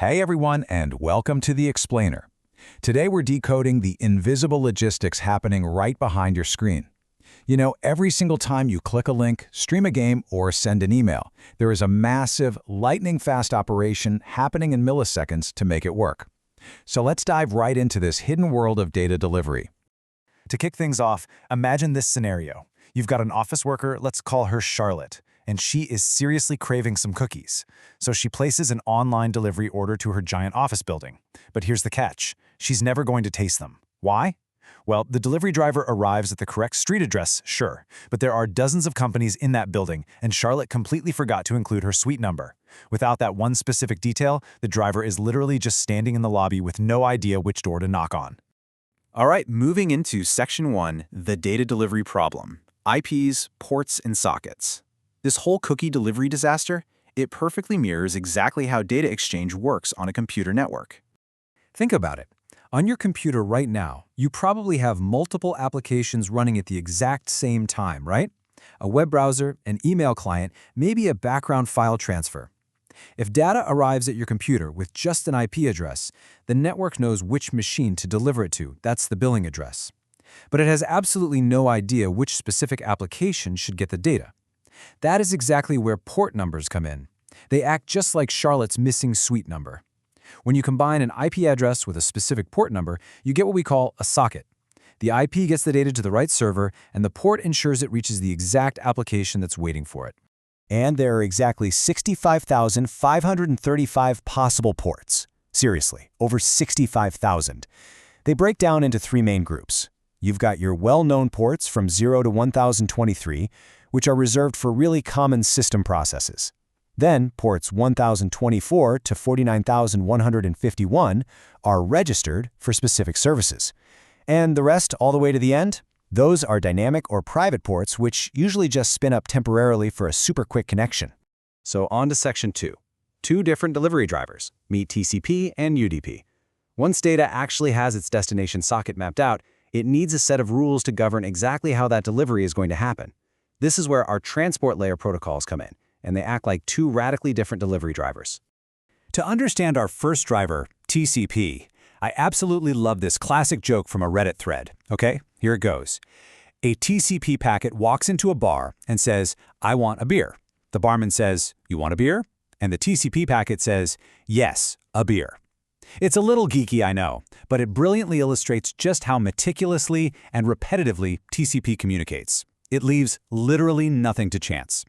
Hey everyone, and welcome to the Explainer. Today we're decoding the invisible logistics happening right behind your screen. You know, every single time you click a link, stream a game, or send an email, there is a massive, lightning-fast operation happening in milliseconds to make it work. So let's dive right into this hidden world of data delivery. To kick things off, imagine this scenario. You've got an office worker, let's call her Charlotte, and she is seriously craving some cookies. So she places an online delivery order to her giant office building. But here's the catch. She's never going to taste them. Why? Well, the delivery driver arrives at the correct street address, sure, but there are dozens of companies in that building, and Charlotte completely forgot to include her suite number. Without that one specific detail, the driver is literally just standing in the lobby with no idea which door to knock on. All right, moving into Section 1, the data delivery problem. IPs, ports, and sockets. This whole cookie delivery disaster, it perfectly mirrors exactly how data exchange works on a computer network. Think about it. On your computer right now, you probably have multiple applications running at the exact same time, right? A web browser, an email client, maybe a background file transfer. If data arrives at your computer with just an IP address, the network knows which machine to deliver it to. That's the billing address. But it has absolutely no idea which specific application should get the data. That is exactly where port numbers come in. They act just like Charlotte's missing suite number. When you combine an IP address with a specific port number, you get what we call a socket. The IP gets the data to the right server, and the port ensures it reaches the exact application that's waiting for it. And there are exactly 65,535 possible ports. Seriously, over 65,000. They break down into three main groups. You've got your well-known ports from 0 to 1023, which are reserved for really common system processes. Then, ports 1024 to 49,151 are registered for specific services. And the rest, all the way to the end, those are dynamic or private ports, which usually just spin up temporarily for a super quick connection. So on to Section 2. Two different delivery drivers, meet TCP and UDP. Once data actually has its destination socket mapped out, it needs a set of rules to govern exactly how that delivery is going to happen. This is where our transport layer protocols come in, and they act like two radically different delivery drivers. To understand our first driver, TCP, I absolutely love this classic joke from a Reddit thread. Okay, here it goes. A TCP packet walks into a bar and says, "I want a beer." The barman says, "You want a beer?" And the TCP packet says, "Yes, a beer." It's a little geeky, I know, but it brilliantly illustrates just how meticulously and repetitively TCP communicates. It leaves literally nothing to chance.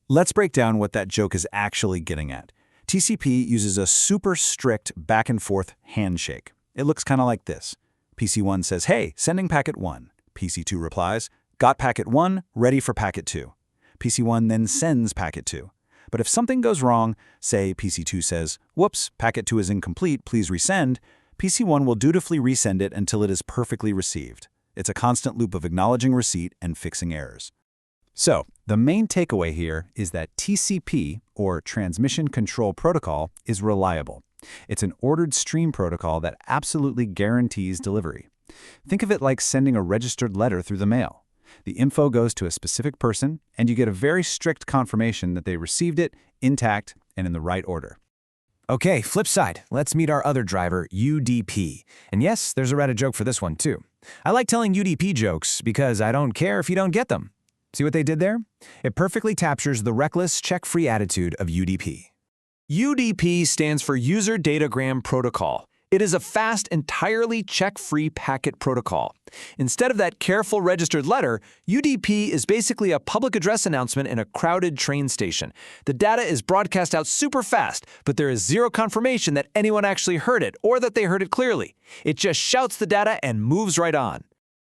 Let's break down what that joke is actually getting at. TCP uses a super strict back-and-forth handshake. It looks kind of like this. PC1 says, "Hey, sending packet 1. PC2 replies, "Got packet 1, ready for packet 2. PC1 then sends packet 2. But if something goes wrong, say PC2 says, "Whoops, packet 2 is incomplete, please resend," PC1 will dutifully resend it until it is perfectly received. It's a constant loop of acknowledging receipt and fixing errors. So, the main takeaway here is that TCP, or Transmission Control Protocol, is reliable. It's an ordered stream protocol that absolutely guarantees delivery. Think of it like sending a registered letter through the mail. The info goes to a specific person, and you get a very strict confirmation that they received it intact and in the right order. Okay, flip side. Let's meet our other driver, UDP. And yes, there's a Reddit joke for this one too. I like telling UDP jokes because I don't care if you don't get them. See what they did there? It perfectly captures the reckless, check-free attitude of UDP. UDP stands for User Datagram Protocol. It is a fast, entirely check-free packet protocol. Instead of that careful registered letter, UDP is basically a public address announcement in a crowded train station. The data is broadcast out super fast, but there is zero confirmation that anyone actually heard it or that they heard it clearly. It just shouts the data and moves right on.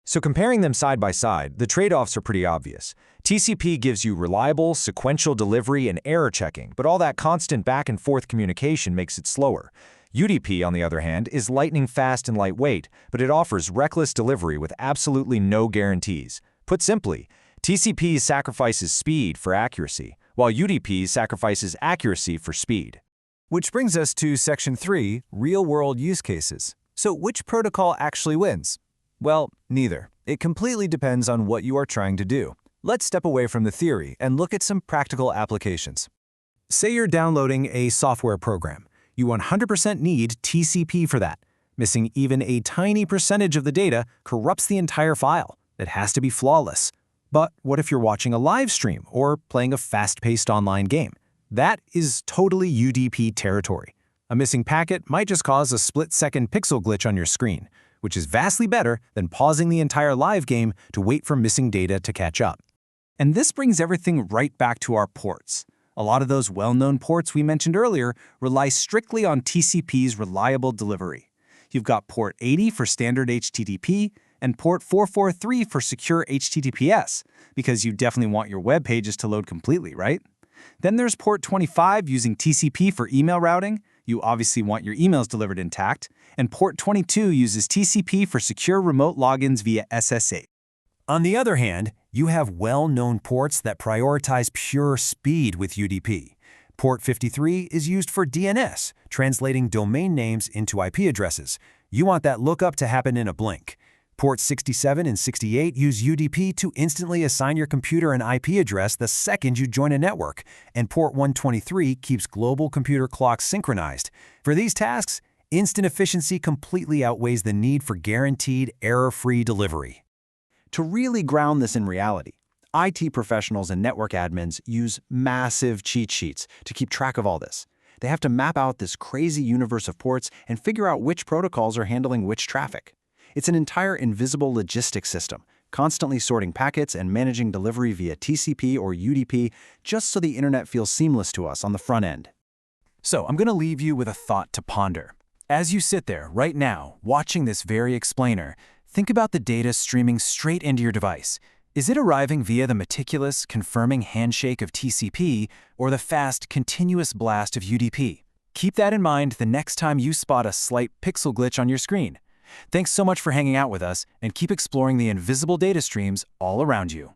So comparing them side by side, the trade-offs are pretty obvious. TCP gives you reliable, sequential delivery and error checking, but all that constant back-and-forth communication makes it slower. UDP, on the other hand, is lightning fast and lightweight, but it offers reckless delivery with absolutely no guarantees. Put simply, TCP sacrifices speed for accuracy, while UDP sacrifices accuracy for speed. Which brings us to Section 3, real-world use cases. So which protocol actually wins? Well, neither. It completely depends on what you are trying to do. Let's step away from the theory and look at some practical applications. Say you're downloading a software program. You 100% need TCP for that. Missing even a tiny percentage of the data corrupts the entire file. It has to be flawless. But what if you're watching a live stream or playing a fast-paced online game? That is totally UDP territory. A missing packet might just cause a split-second pixel glitch on your screen, which is vastly better than pausing the entire live game to wait for missing data to catch up. And this brings everything right back to our ports. A lot of those well-known ports we mentioned earlier rely strictly on TCP's reliable delivery. You've got port 80 for standard HTTP and port 443 for secure HTTPS, because you definitely want your web pages to load completely, right? Then there's port 25 using TCP for email routing. You obviously want your emails delivered intact. And port 22 uses TCP for secure remote logins via SSH. On the other hand, you have well-known ports that prioritize pure speed with UDP. Port 53 is used for DNS, translating domain names into IP addresses. You want that lookup to happen in a blink. Ports 67 and 68 use UDP to instantly assign your computer an IP address the second you join a network, and port 123 keeps global computer clocks synchronized. For these tasks, instant efficiency completely outweighs the need for guaranteed, error-free delivery. To really ground this in reality, IT professionals and network admins use massive cheat sheets to keep track of all this. They have to map out this crazy universe of ports and figure out which protocols are handling which traffic. It's an entire invisible logistics system, constantly sorting packets and managing delivery via TCP or UDP just so the internet feels seamless to us on the front end. So I'm going to leave you with a thought to ponder. As you sit there right now, watching this very explainer, think about the data streaming straight into your device. Is it arriving via the meticulous, confirming handshake of TCP or the fast, continuous blast of UDP? Keep that in mind the next time you spot a slight pixel glitch on your screen. Thanks so much for hanging out with us, and keep exploring the invisible data streams all around you.